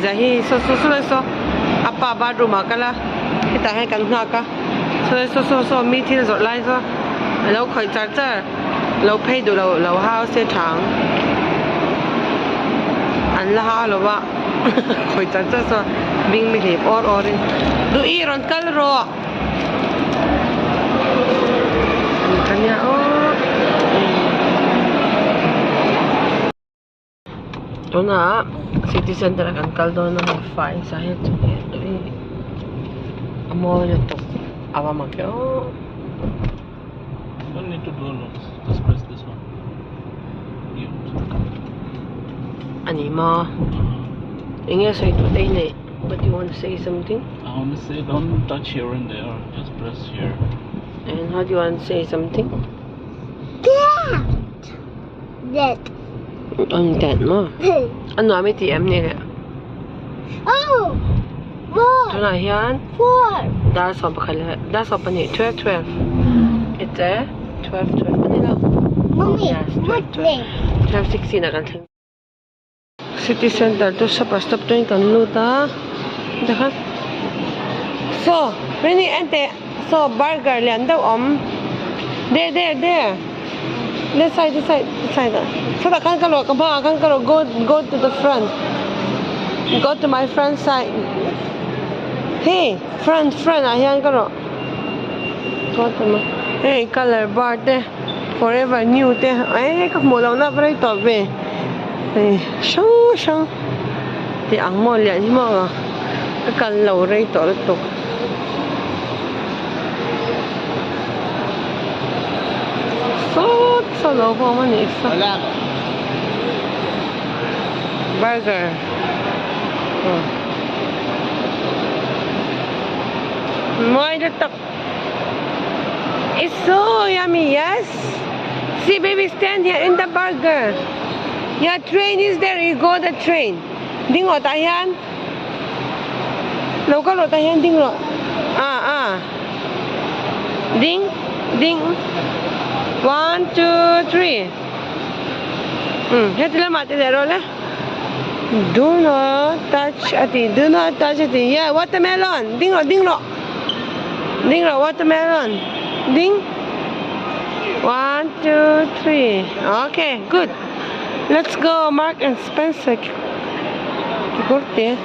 zahi so apa bathroom akala kita hai kan na ka so mi thil zot lai so lo khoi charger lo phei du lo hao se thang an la ha lo ba khoi charger so bing mi hep or du I ron kal ro kanya na city center kan kaldo na fine sa het to amo to awa makyo don't need to do lots, just press this one. Anima English I today ne but you want to say something? I want to say don't touch here and there, just press here. And how do you want to say something? That. On that mo. Ano may TM ni Oh! More! Ito na yan. 4! That's all bakala. That's all pa ni 12. It's a 12. Ano lang? Mommy, Yes, what 12. name? 12:16 na kan. City center to sa bus stop to yung kanluta. Dahan. So, Rini ante. So, burger lian daw There. This side. So, da kan kalo go to the front. Go to my front side. Hey, front. Ayan kalo. Go to my. Hey, color bar te. Forever new te. Ay, kakmulaw na pa rin ito, be. Ay, siyang. Di ang mo lian mo. Kakalaw rin ito. So low po man isa. Burger. Moy datak. It's so yummy, yes? See, baby, stand here in the burger. Yeah, train is there. You go the train. Ding lo tayan. Lo ka lo tayan ding lo. Ding. 1, 2, 3. Heti la mati dero le. Do not touch ati. Yeah, watermelon. Ding lo, watermelon. Ding. 1, 2, 3. Okay, good. Let's go, Mark and Spencer. Corte.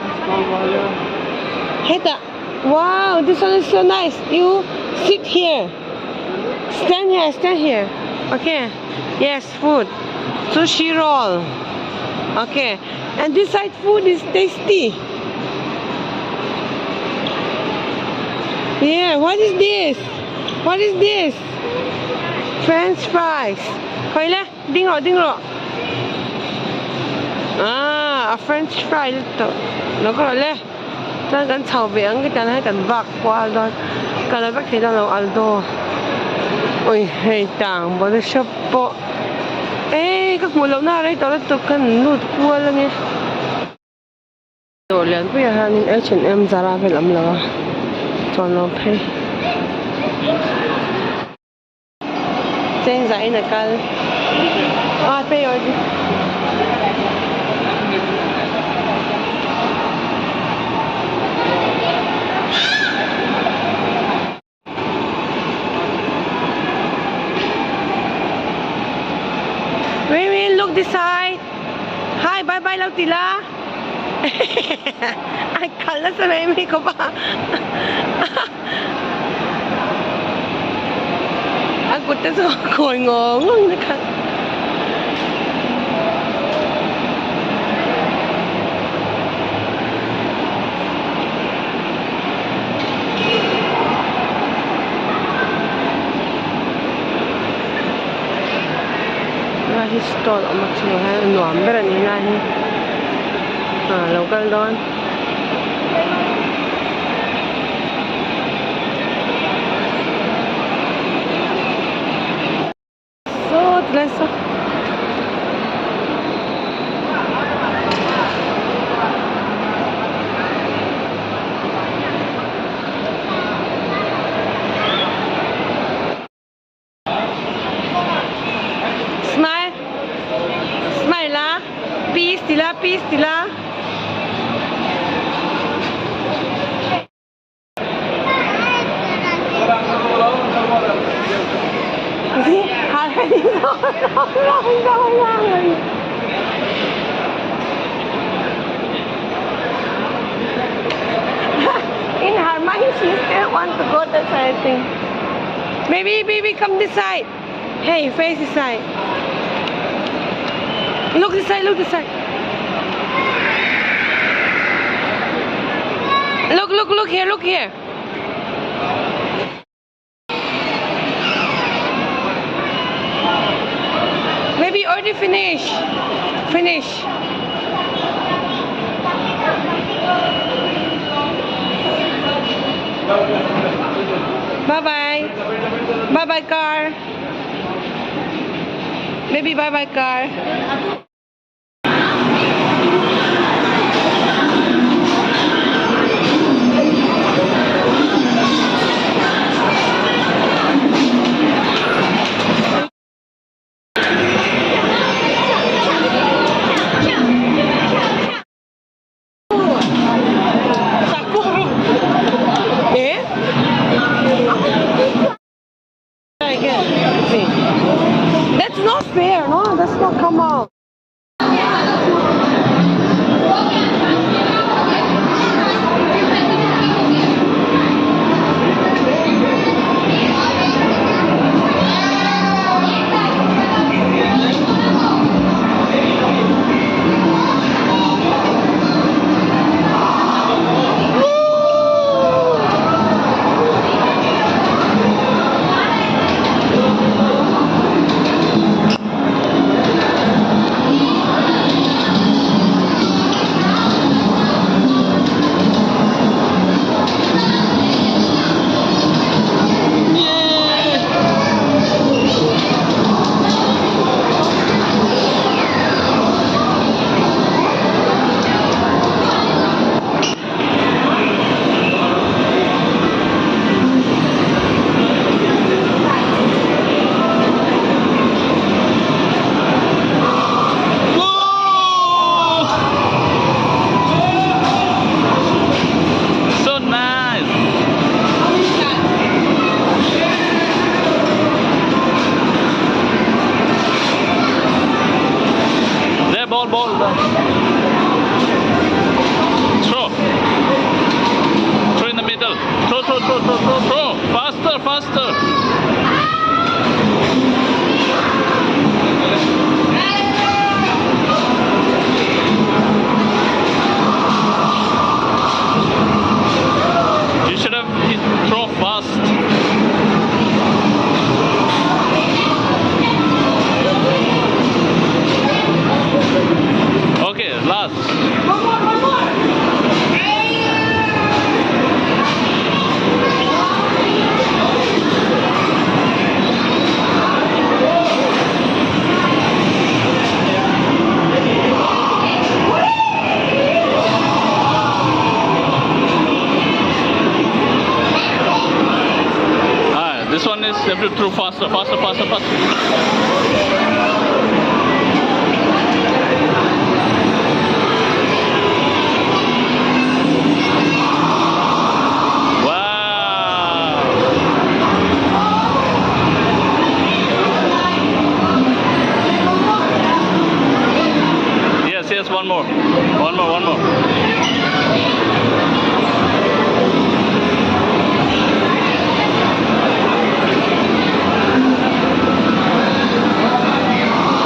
Heta. Wow, this one is so nice. You sit here. Stand here. Okay. Yes, food. Sushi roll. Okay. And this side food is tasty. Yeah, what is this? French fries. Hoyle, ding lo. A French fry ito. Loko le. Tan kan chao veang cái hai kan vak qua đó. Kan vak thì đâu aldo. Ôi, hey tang, bao nhiêu shop po. Ê, các mùa lâu na đấy, tao đã tục cần nút cua luôn nhé. Đồ liền bây giờ hàng H&M Zara phải lắm là cho nó pay. Trên giấy này cal. Pay rồi đi. Wait, look this side. Hi, bye lang tila. Ay, kala sa Remy ko pa. Aku tak suka kau ngomong dekat. Stall amat sih kan nuam berani nahi. Local don. So terasa. Smile lah, peace tila. แค่นี้ร้อง In her mind, she still want to go that side, I think. Baby, come this side. Hey, face this side. Look this side, look this side. Look here, look here. Maybe already finish. Finish. Bye-bye. Bye-bye, car. Maybe bye-bye, car. That's not fair, no? That's not come out. Ball. Throw. Throw in the middle. Throw. Faster. You should have throw fast. Okay, last. One more. This one is you have to throw faster. Yes, one more.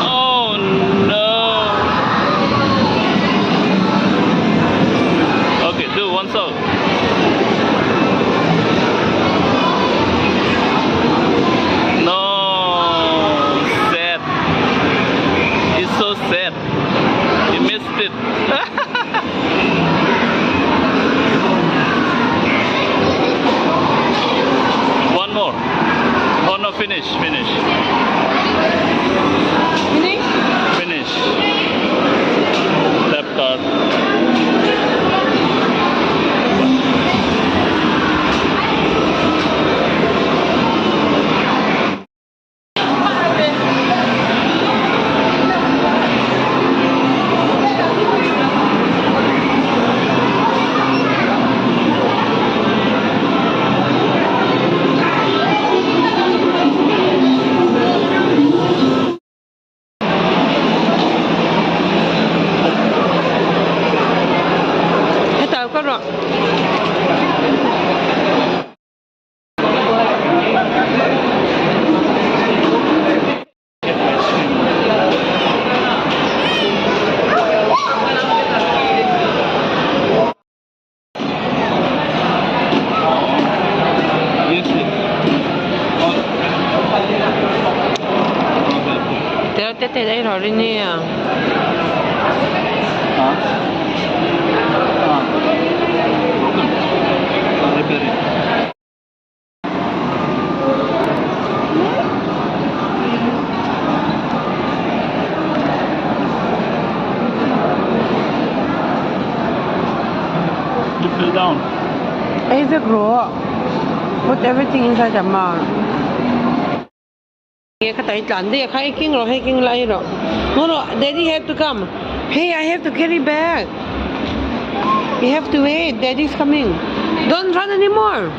Oh no. Okay, do one song. No, sad. It's so sad. You missed it. tê đấy rồi đi nè. You fell down. It's a grow. Put everything inside the mouth. Cái tay chán đi, khai kinh rồi, hay kinh lại rồi. No, Daddy have to come. Hey, I have to carry bag. We have to wait. Daddy's coming. Don't run anymore.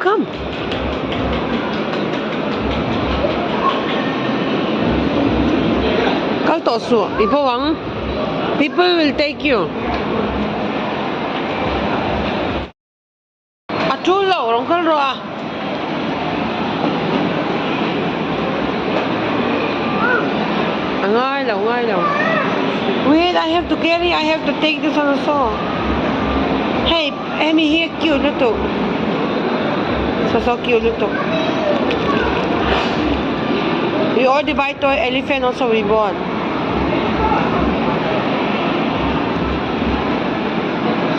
Come. Các tổ số, people will take you. À chú lâu rồi không rồi à? Ngay đâu. Wait, I have to carry. I have to take this on the saw. Hey, em here cute little. So cute little. We already buy toy elephant also we bought.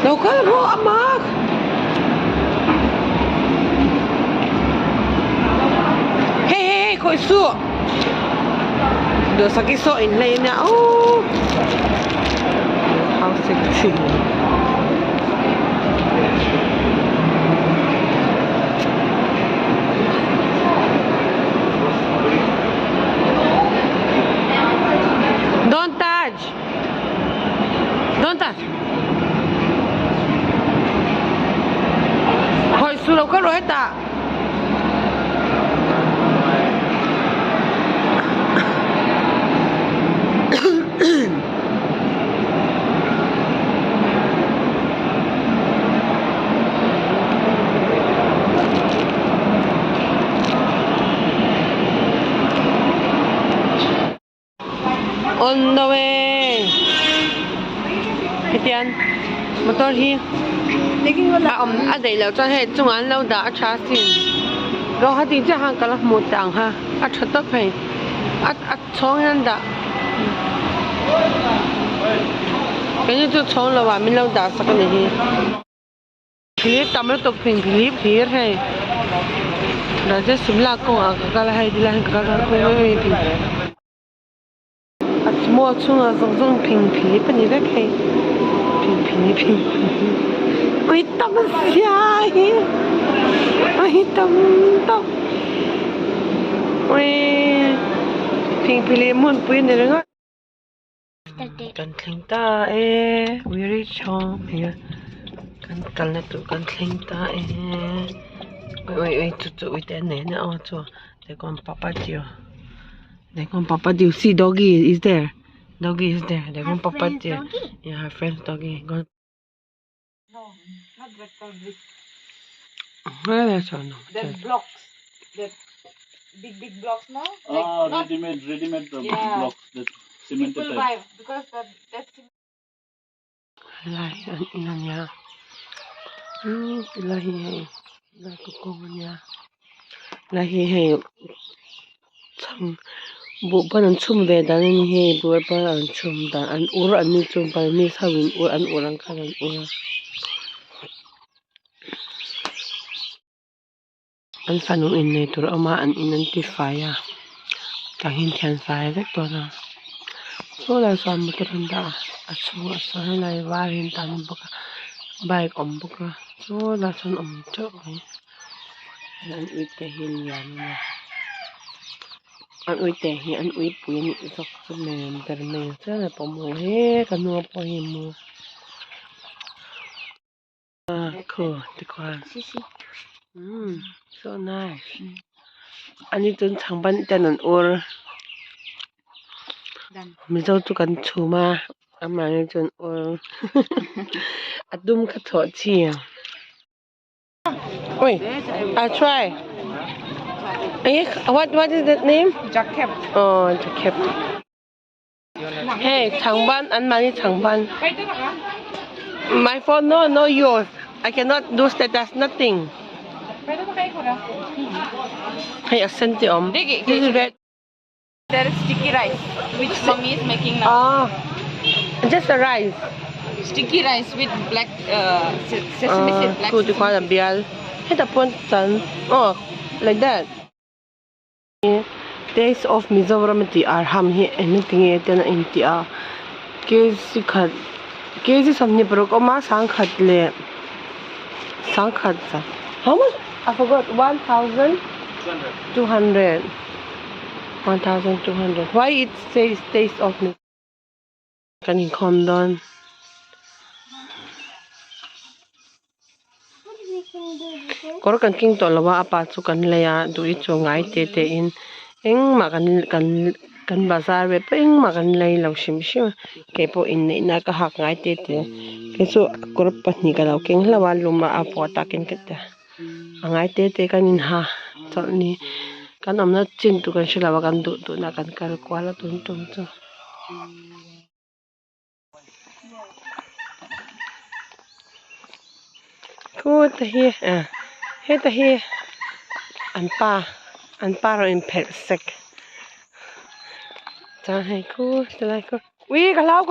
Đâu có rô mà. Hey, khôi su. Được sao cái số in lên nha. Oh. How sexy. Don't touch. Hồi xưa đâu có rồi hết à. On the way. Hitian, motor hi. Đây là cho hết trung an lâu đã trả xin. Gauhati chắc hàng cả là một tảng ha. Thật tốt phải. Chong hắn đã. Cái như tôi chong là và mình lâu đã sắc cái này. Philip tạm nó tục Philip hay. Đó chứ xím là công à cái là hay đi là cái là không mua chung là dùng Philip này đấy hay. Philip. Ôi tâm xia. Ôi tâm. Ôi Philip muốn bùi này rồi. Cần thình ta we reach home here. Cần là tụ cần thình ta Ôi tụ tên này nữa cho để con Papa Dio see doggy is there. Để con Papa Dio. Yeah, her friend's doggy. No, not that brick. That's all no. That blocks. That big blocks, no? Like ready-made blocks that cemented people type. buy because that's Lai an inan niya. Lahi kukungan niya. Lahi chang bu ban an chum ve dan ni he bu ban an chum dan an ur an ni chum ban ni sawin ur an uran kan an ur. An fanu in nei tur ama an identify ya. Ka hin thian sai vek to na. So la so am turan da asu lai war hin tan baka bike baka so la son cho an uit te hin yan na an uit te hi an uit pu ni sok so men ter me sa la po mo he ka no po hi mo cool the kwan so nice ani tun chang ban tan an or mi zo tu kan chu ma ama ni chun or adum ka tho chi oi I try what is that name? jacket. Oh, jacket. Hey, Changban and Mani Changban. ไปเจ้าหรอคะ My phone, no yours. I cannot do status, nothing. ไปเจ้าใครคนละ Hey, I sent it on. This is red. There is sticky rice which mommy is making now. Just the rice. Sticky rice with black sesame seed black. Good to call a bial. Hey, the point son. Oh, like that. Days of Mizoram ti arham hi anything eten intia. Kesi khat. Kesi samni brok oma sang khat le. Sang khat sa. How much? I forgot. 1,200. 1,200. Why it says taste of me? Can you calm down? Kor kan king to lawa apa chu kan leya du I chu ngai te in eng ma kan bazar we peng ma kan lei lo shim shim ke po in nei na ka hak ngai te ke chu kor pani ka lo king lawa luma apo ta kin ke ta ngai te kan in ha to ni kan amna chin tu kan shila wa kan du na kan kal kwala tun tum chu Good to hear. Here to hear. And pa ro in pet sick. Cha hai cô, cha lai cô. Ui, cả lao.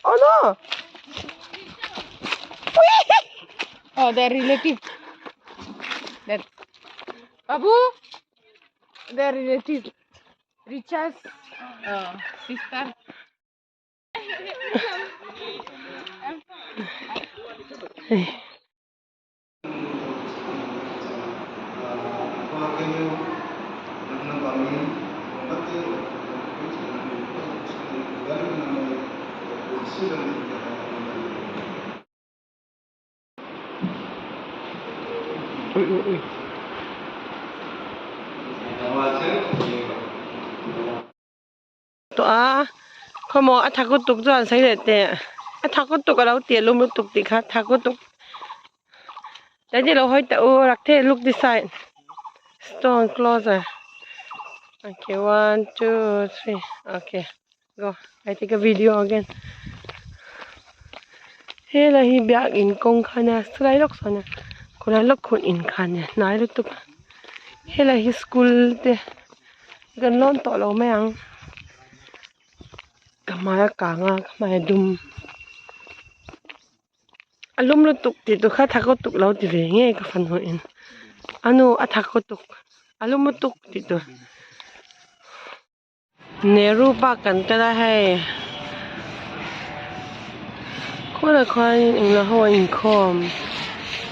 Oh no. Ui. Oh, their relative. That Babu, their relative. Richa's sister. Hey. To khomo athako tuk jon sai lete athako tuk ka lau tie lum tuk ti kha thako tuk jadi lo hoi ta o rakhe look this side stone closer okay 1 2 3 okay go I take a video again hela hi byak in kong khana slai lok sona kola lok khun in khane nai lu tuk hela hi school te gan lon to lo mayang kamaya kanga kamaya dum alum lu tuk ti to kha thako tuk lo ti ve nge ka fan ho in anu athako tuk alum tuk ti to Nehru Park kan kala hai kola khwan in la ho in khom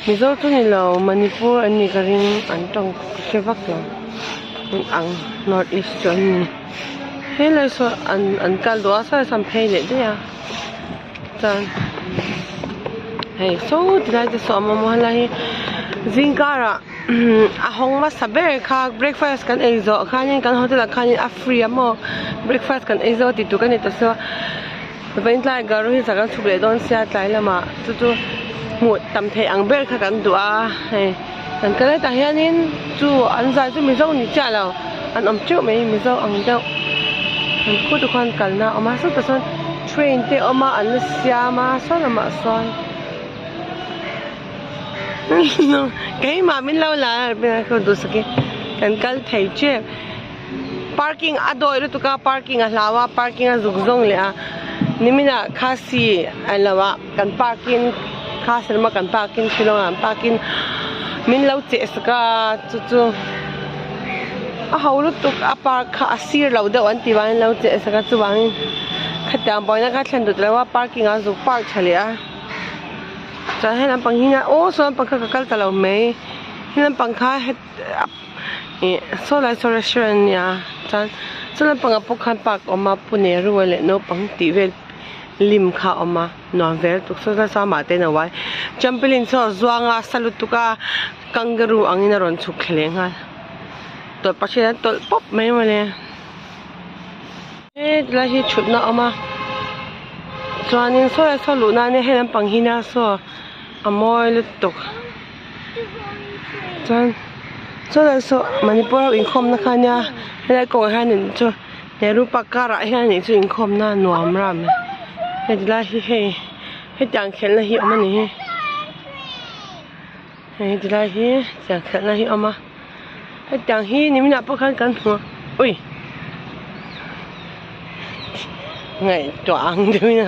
mizo tu ni lo Manipur ani karing antong sevak lo ang north east jon hela so an kal do asa sam phei le de ya chan hey so dai de so ma mo hala hi zingara ahong ma saber kha breakfast kan eizo khanin kan hotel khanin a free amo breakfast kan eizo ti tu kan ito so ben lai garu hi sakan chule don sia tlai lama chu mu tam the ang ber kha kan dua hey kan kala ta hianin chu an zai chu mi zo ni cha lo an om chu mai mi zo ang deuh an khu tu khan kalna oma su ta son train te oma an sia ma son ama son cái mà mình lâu là không đủ sức cần cần thấy chứ parking ở đôi rồi tụi cái parking ở lawa parking ở rung rung lẽ nimina khasi ở lawa cần parking khasi mà cần parking chilong parking mình lâu chết ska chú chú à hầu lúc tụi à park khasi lâu đâu anh tiwan lâu chết ska chú bang khách hàng boy na khách hàng tụi lawa parking ở rung park chali à choให้น้ำปังหินะโอ้ส่วนปังข้ากัลตลอดไหมให้น้ำปังข้าให้โซลาร์โซลาร์เชนเนี่ยจันส่วนน้ำปังกับพวกขันปากออกมาปุ่นเนรัวเลยโนปังตีเวลลิมข้าออกมานอนเวลทุกส่วนสามารถเต้นเอาไว้จัมเปลินโซ่จวงอาสลุตุกากังกรูอังอินารอนสุขเลงฮะตัวปัจจัยตัวป๊อปไม่มาเลยแล้วที่ชุดน่ะออกมาจวนนี้โซ่โซ่ลุน่าเนี่ยให้น้ำปังหินะโซ่amoy lutok chan so la so manipur in khom na khanya la ko hanin cho แต่รูปปากการะเฮียนี่จุอิงคอมหน้าหนวมรำเฮ็ดละเฮ็ดจังเข็นละเฮียมันนี่เฮ็ดละเฮียจังเข็นละเฮียมาเฮ็ดจังเฮียนี่มันน่ะปะคันกันหัวอุ้ยไงตัวอังด้วยนะ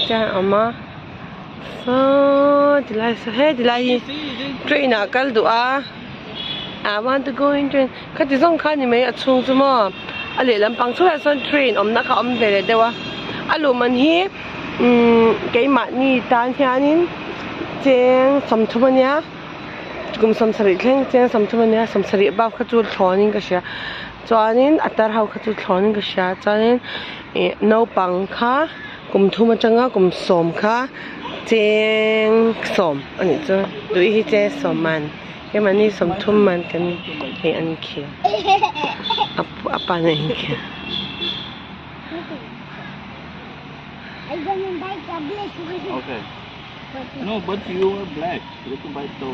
จ้ามาดีไลส์เฮ้ดีไลส์เทรนกันดูI want to go in train ข้าที่ส่งข้านี่ไม่อะชุ่งจุ่มอ่ะอะไรลำพังช่วยส่งเทรนนะคะเวลาเดียวอะลูมันฮีเกี่ยมันนี่ตานที่อันนี้เจงสมทุมันเนี่ยกุมสมสริเล่งเจงสมทุมันเนี่ยสมสริบ้าข้าจูดทอนิงก็เชียจวนนี้อัตราเขาข้าจูดทอนิงก็เชียจวนนี้น้าปังค่ะกุมทุมันจังอ่ะกุมสมค่ะเจงสมอันนี้จ้ะดูอีเจสมมันแค่มันนี่สมทุมันกันเฮอันนี้เขียวapa nih I gonna buy tablet. Okay. No, but you are black. You can buy so.